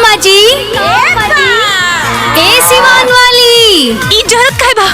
बाजी ए सिवान वाली ई जरूरत का है बा।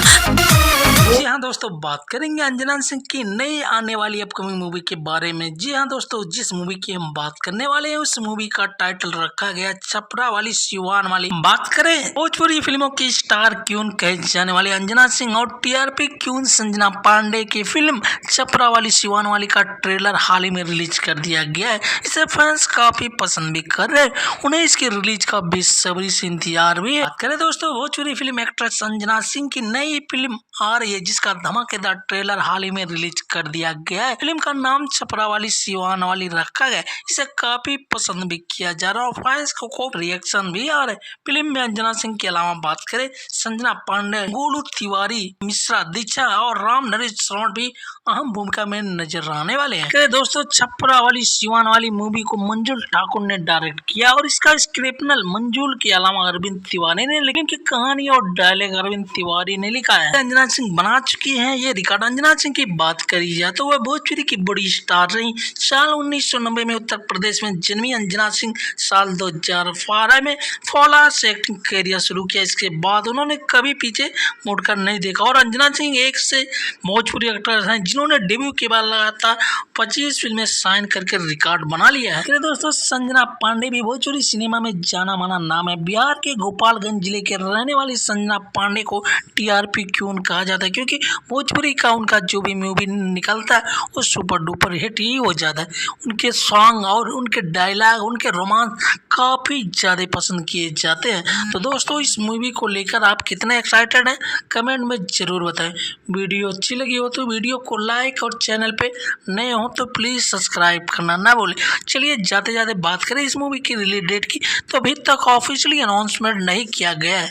जी हाँ दोस्तों, बात करेंगे अंजना सिंह की नई आने वाली अपकमिंग मूवी के बारे में। जी हाँ दोस्तों, जिस मूवी की हम बात करने वाले हैं उस मूवी का टाइटल रखा गया छपरा वाली सिवान वाली। बात करें भोजपुरी फिल्मों की स्टार क्यून कहे जाने वाली अंजना सिंह और टीआरपी क्यून संजना पांडे की फिल्म छपरा वाली सिवान वाली का ट्रेलर हाल ही में रिलीज कर दिया गया है। इसे फैंस काफी पसंद भी कर रहे हैं, उन्हें इसकी रिलीज का बेसब्री से इंतजार भी है। बात करें दोस्तों भोजपुरी फिल्म एक्ट्रेस अंजना सिंह की नई फिल्म आ रही है जिसका धमाकेदार ट्रेलर हाल ही में रिलीज कर दिया गया है। फिल्म का नाम छपरा वाली सिवान वाली रखा गया है। इसे काफी पसंद भी किया जा रहा है और फैंस को रिएक्शन भी आ रहे हैं। फिल्म में अंजना सिंह के अलावा बात करें संजना पांडे, गोलू तिवारी, मिश्रा दीक्षा और राम नरेश श्रवण भी अहम भूमिका में नजर आने वाले हैं। दोस्तों छपरा वाली सिवान वाली मूवी को मंजुल ठाकुर ने डायरेक्ट किया और इसका स्क्रिप्ट मंजुल के अलावा अरविंद तिवारी ने, लेकिन की कहानी और डायलॉग अरविंद तिवारी ने लिखा है। अंजना सिंह बना चुकी हैं ये रिकॉर्ड। अंजना सिंह की बात करी जाए तो वह भोजपुरी की बड़ी स्टार रही। साल 1990 में उत्तर प्रदेश में जन्मी अंजना सिंह साल 2012 में फौला से एक्टिंग करियर शुरू किया। इसके बाद उन्होंने कभी पीछे मुड़कर नहीं देखा और अंजना सिंह एक से भोजपुरी एक्टर हैं जिन्होंने डेब्यू के बाद लगातार 25 फिल्में साइन करके रिकॉर्ड बना लिया है। दोस्तों संजना पांडे भी भोजपुरी सिनेमा में जाना माना नाम है। बिहार के गोपालगंज जिले के रहने वाली संजना पांडे को टीआरपी क्यून कहा जाता है क्योंकि भोजपुरी का उनका जो भी मूवी निकलता है वो सुपर डुपर हिट ही हो जाता है। उनके सॉन्ग और उनके डायलॉग, उनके रोमांस काफ़ी ज़्यादा पसंद किए जाते हैं। तो दोस्तों इस मूवी को लेकर आप कितने एक्साइटेड हैं कमेंट में ज़रूर बताएं। वीडियो अच्छी लगी हो तो वीडियो को लाइक और चैनल पे नए हो तो प्लीज़ सब्सक्राइब करना ना भूलें। चलिए जाते जाते बात करें इस मूवी की रिलीज डेट की, तो अभी तक ऑफिशियली अनाउंसमेंट नहीं किया गया है।